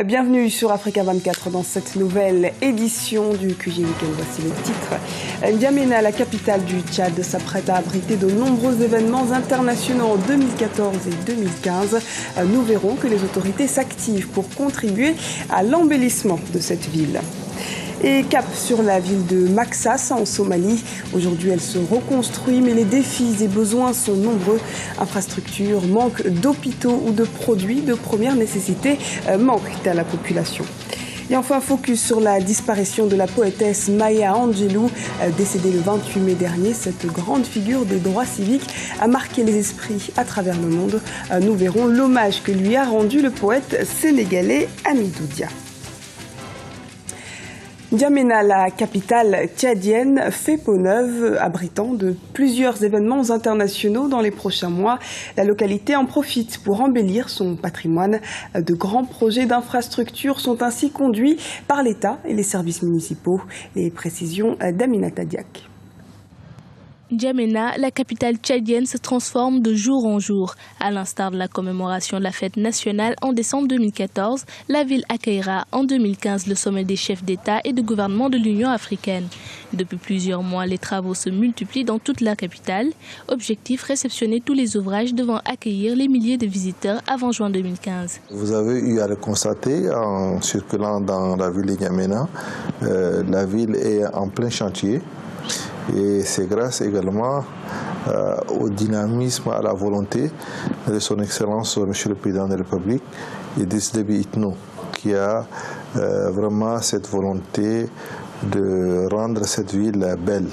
Bienvenue sur Africa 24 dans cette nouvelle édition du QG Weekend. Voici le titre. N'Djamena, la capitale du Tchad, s'apprête à abriter de nombreux événements internationaux en 2014 et 2015. Nous verrons que les autorités s'activent pour contribuer à l'embellissement de cette ville. Et cap sur la ville de Maxas en Somalie. Aujourd'hui, elle se reconstruit, mais les défis et besoins sont nombreux. Infrastructures, manque d'hôpitaux ou de produits de première nécessité manquent à la population. Et enfin, focus sur la disparition de la poétesse Maya Angelou, décédée le 28 mai dernier. Cette grande figure des droits civiques a marqué les esprits à travers le monde. Nous verrons l'hommage que lui a rendu le poète sénégalais Hamidou Dia. N'Djamena, la capitale tchadienne, fait peau neuve, abritant de plusieurs événements internationaux dans les prochains mois. La localité en profite pour embellir son patrimoine. De grands projets d'infrastructures sont ainsi conduits par l'État et les services municipaux. Les précisions d'Aminata Diak. N'Djamena, la capitale tchadienne, se transforme de jour en jour. À l'instar de la commémoration de la fête nationale en décembre 2014, la ville accueillera en 2015 le sommet des chefs d'État et de gouvernement de l'Union africaine. Depuis plusieurs mois, les travaux se multiplient dans toute la capitale. Objectif, réceptionner tous les ouvrages devant accueillir les milliers de visiteurs avant juin 2015. Vous avez eu à le constater en circulant dans la ville de N'Djamena. La ville est en plein chantier. Et c'est grâce également au dynamisme, à la volonté de son Excellence, Monsieur le Président de la République, Idriss Déby Itno, qui a vraiment cette volonté de rendre cette ville belle.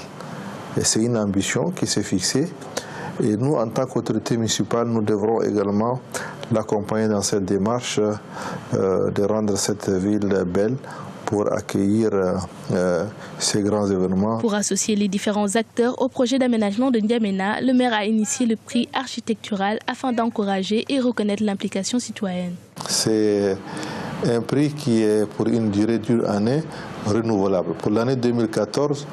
Et c'est une ambition qui s'est fixée. Et nous, en tant qu'autorité municipale, nous devrons également l'accompagner dans cette démarche de rendre cette ville belle, pour accueillir ces grands événements. Pour associer les différents acteurs au projet d'aménagement de N'Djamena, le maire a initié le prix architectural afin d'encourager et reconnaître l'implication citoyenne. C'est un prix qui est pour une durée d'une année renouvelable. Pour l'année 2014,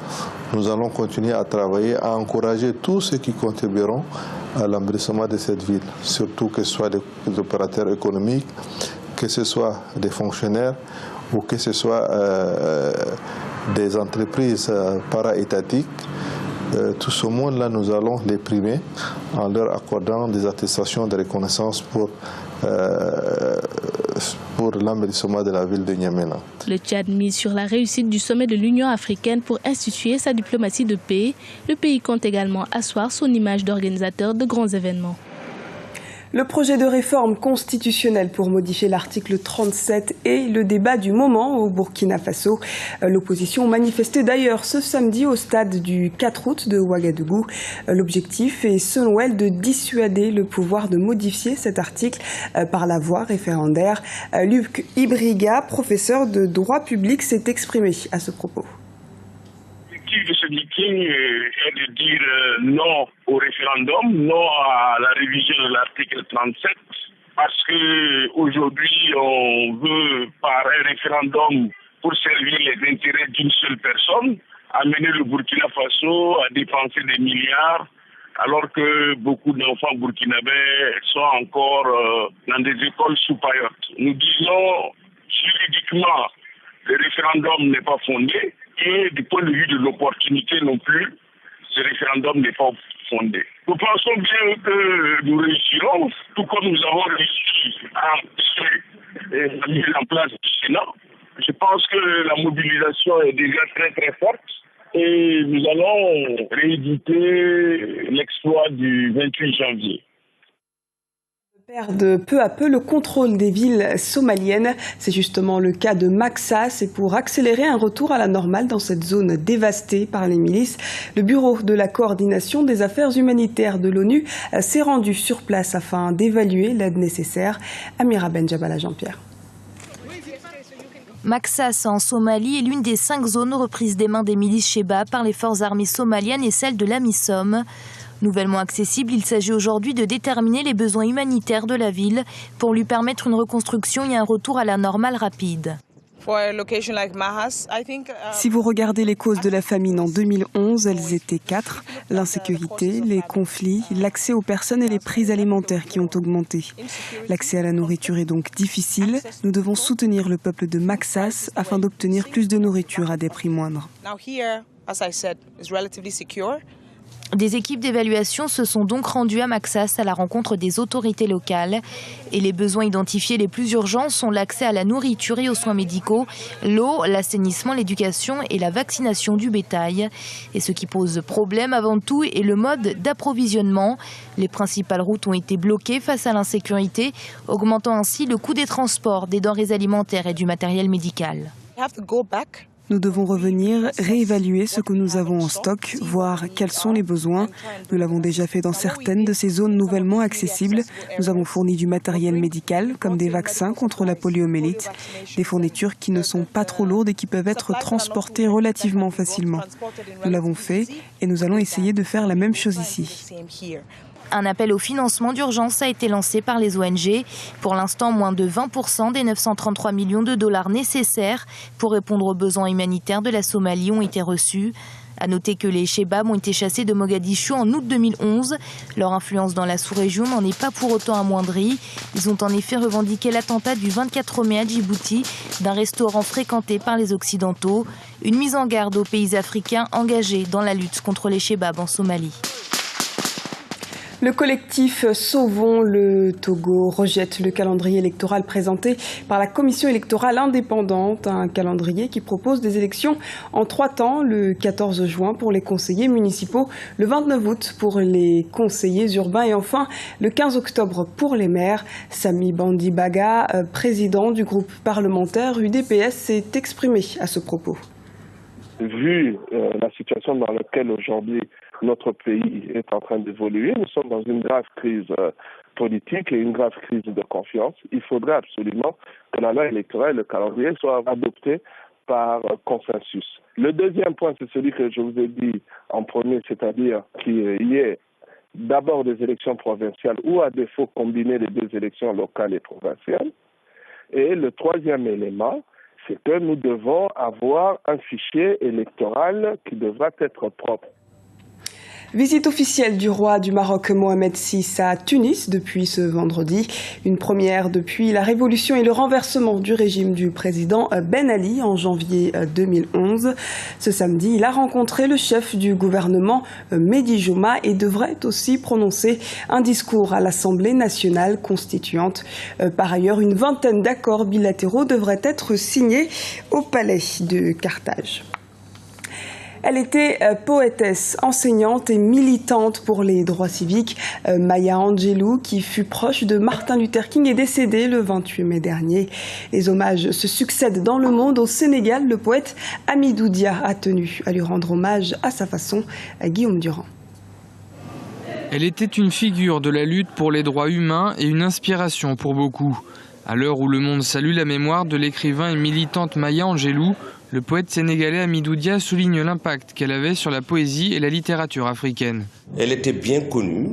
nous allons continuer à travailler, à encourager tous ceux qui contribueront à l'embellissement de cette ville, surtout que ce soit des opérateurs économiques, que ce soit des fonctionnaires, ou que ce soit des entreprises para-étatiques. Tout ce monde-là, nous allons les primer en leur accordant des attestations de reconnaissance pour l'embellissement de la ville de N'Djamena. Le Tchad mise sur la réussite du sommet de l'Union africaine pour instituer sa diplomatie de paix. Le pays compte également asseoir son image d'organisateur de grands événements. Le projet de réforme constitutionnelle pour modifier l'article 37 est le débat du moment au Burkina Faso. L'opposition manifestait d'ailleurs ce samedi au stade du 4 août de Ouagadougou. L'objectif est, selon elle, de dissuader le pouvoir de modifier cet article par la voie référendaire. Luc Ibriga, professeur de droit public, s'est exprimé à ce propos. L'objectif de ce meeting est de dire non au référendum, non à la révision de l'article 37, parce qu'aujourd'hui on veut par un référendum pour servir les intérêts d'une seule personne, amener le Burkina Faso à dépenser des milliards, alors que beaucoup d'enfants burkinabés sont encore dans des écoles sous-payotes. Nous disons juridiquement le référendum n'est pas fondé. Et du point de vue de l'opportunité non plus, ce référendum n'est pas fondé. Nous pensons bien que nous réussirons, tout comme nous avons réussi à empêcher la mise en place du Sénat. Je pense que la mobilisation est déjà très très forte et nous allons rééditer l'exploit du 28 janvier. Perdent peu à peu le contrôle des villes somaliennes. C'est justement le cas de Maxas. Et pour accélérer un retour à la normale dans cette zone dévastée par les milices, le Bureau de la coordination des affaires humanitaires de l'ONU s'est rendu sur place afin d'évaluer l'aide nécessaire. Amira Benjabala Jean-Pierre. Maxas en Somalie est l'une des 5 zones reprises des mains des milices Sheba par les forces armées somaliennes et celles de l'AMISOM. Nouvellement accessible, il s'agit aujourd'hui de déterminer les besoins humanitaires de la ville pour lui permettre une reconstruction et un retour à la normale rapide. Si vous regardez les causes de la famine en 2011, elles étaient 4. L'insécurité, les conflits, l'accès aux personnes et les prix alimentaires qui ont augmenté. L'accès à la nourriture est donc difficile. Nous devons soutenir le peuple de Maxas afin d'obtenir plus de nourriture à des prix moindres. Des équipes d'évaluation se sont donc rendues à Maxas à la rencontre des autorités locales. Et les besoins identifiés les plus urgents sont l'accès à la nourriture et aux soins médicaux, l'eau, l'assainissement, l'éducation et la vaccination du bétail. Et ce qui pose problème avant tout est le mode d'approvisionnement. Les principales routes ont été bloquées face à l'insécurité, augmentant ainsi le coût des transports, des denrées alimentaires et du matériel médical. Nous devons revenir, réévaluer ce que nous avons en stock, voir quels sont les besoins. Nous l'avons déjà fait dans certaines de ces zones nouvellement accessibles. Nous avons fourni du matériel médical, comme des vaccins contre la poliomyélite, des fournitures qui ne sont pas trop lourdes et qui peuvent être transportées relativement facilement. Nous l'avons fait et nous allons essayer de faire la même chose ici. Un appel au financement d'urgence a été lancé par les ONG. Pour l'instant, moins de 20% des 933 millions de dollars nécessaires pour répondre aux besoins humanitaires de la Somalie ont été reçus. À noter que les Chebabs ont été chassés de Mogadiscio en août 2011. Leur influence dans la sous-région n'en est pas pour autant amoindrie. Ils ont en effet revendiqué l'attentat du 24 mai à Djibouti d'un restaurant fréquenté par les Occidentaux. Une mise en garde aux pays africains engagés dans la lutte contre les Chebabs en Somalie. Le collectif Sauvons le Togo rejette le calendrier électoral présenté par la commission électorale indépendante, un calendrier qui propose des élections en 3 temps, le 14 juin pour les conseillers municipaux, le 29 août pour les conseillers urbains et enfin le 15 octobre pour les maires. Sami Bandibaga, président du groupe parlementaire UDPS, s'est exprimé à ce propos. Vu la situation dans laquelle aujourd'hui notre pays est en train d'évoluer, nous sommes dans une grave crise politique et une grave crise de confiance. Il faudrait absolument que la loi électorale et le calendrier soient adoptés par consensus. Le deuxième point, c'est celui que je vous ai dit en premier, c'est-à-dire qu'il y ait d'abord des élections provinciales ou à défaut combiner les 2 élections locales et provinciales. Et le troisième élément, c'est que nous devons avoir un fichier électoral qui devra être propre. Visite officielle du roi du Maroc Mohamed VI à Tunis depuis ce vendredi. Une première depuis la révolution et le renversement du régime du président Ben Ali en janvier 2011. Ce samedi, il a rencontré le chef du gouvernement Mehdi Jouma et devrait aussi prononcer un discours à l'Assemblée nationale constituante. Par ailleurs, une vingtaine d'accords bilatéraux devraient être signés au palais de Carthage. Elle était poétesse, enseignante et militante pour les droits civiques. Maya Angelou, qui fut proche de Martin Luther King, est décédée le 28 mai dernier. Les hommages se succèdent dans le monde. Au Sénégal, le poète Hamidou Dia a tenu à lui rendre hommage à sa façon. Guillaume Durand. Elle était une figure de la lutte pour les droits humains et une inspiration pour beaucoup. À l'heure où le monde salue la mémoire de l'écrivain et militante Maya Angelou, le poète sénégalais Hamidou Dia souligne l'impact qu'elle avait sur la poésie et la littérature africaine. Elle était bien connue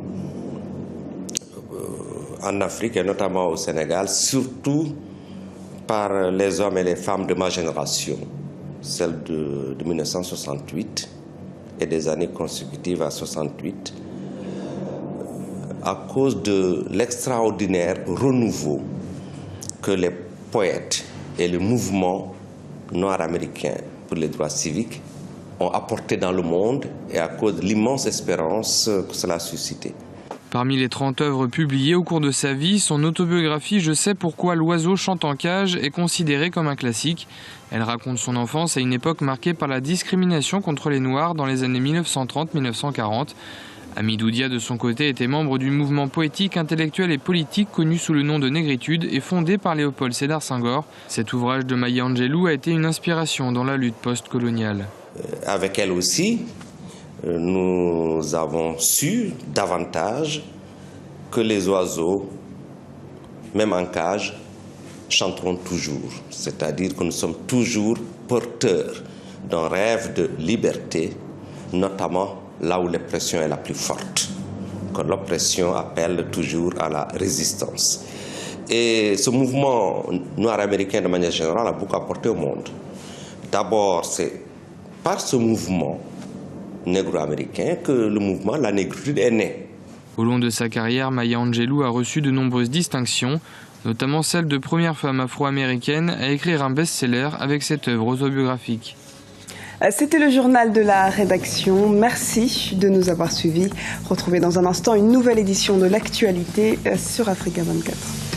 en Afrique et notamment au Sénégal, surtout par les hommes et les femmes de ma génération, celle de 1968 et des années consécutives à 68, à cause de l'extraordinaire renouveau que les poètes et le mouvement nord-américain pour les droits civiques ont apporté dans le monde et à cause de l'immense espérance que cela a suscité. Parmi les 30 œuvres publiées au cours de sa vie, son autobiographie « Je sais pourquoi l'oiseau chante en cage » est considérée comme un classique. Elle raconte son enfance à une époque marquée par la discrimination contre les Noirs dans les années 1930-1940. Hamidou Dia, de son côté, était membre du mouvement poétique, intellectuel et politique connu sous le nom de Négritude et fondé par Léopold Sédar Senghor. Cet ouvrage de Maya Angelou a été une inspiration dans la lutte post-coloniale. Avec elle aussi, nous avons su davantage que les oiseaux, même en cage, chanteront toujours. C'est-à-dire que nous sommes toujours porteurs d'un rêve de liberté, notamment là où l'oppression est la plus forte, que l'oppression appelle toujours à la résistance. Et ce mouvement noir américain, de manière générale, a beaucoup apporté au monde. D'abord, c'est par ce mouvement négro-américain que le mouvement La Négritude est né. Au long de sa carrière, Maya Angelou a reçu de nombreuses distinctions, notamment celle de première femme afro-américaine à écrire un best-seller avec cette œuvre autobiographique. C'était le journal de la rédaction. Merci de nous avoir suivis. Retrouvez dans un instant une nouvelle édition de l'actualité sur Africa 24.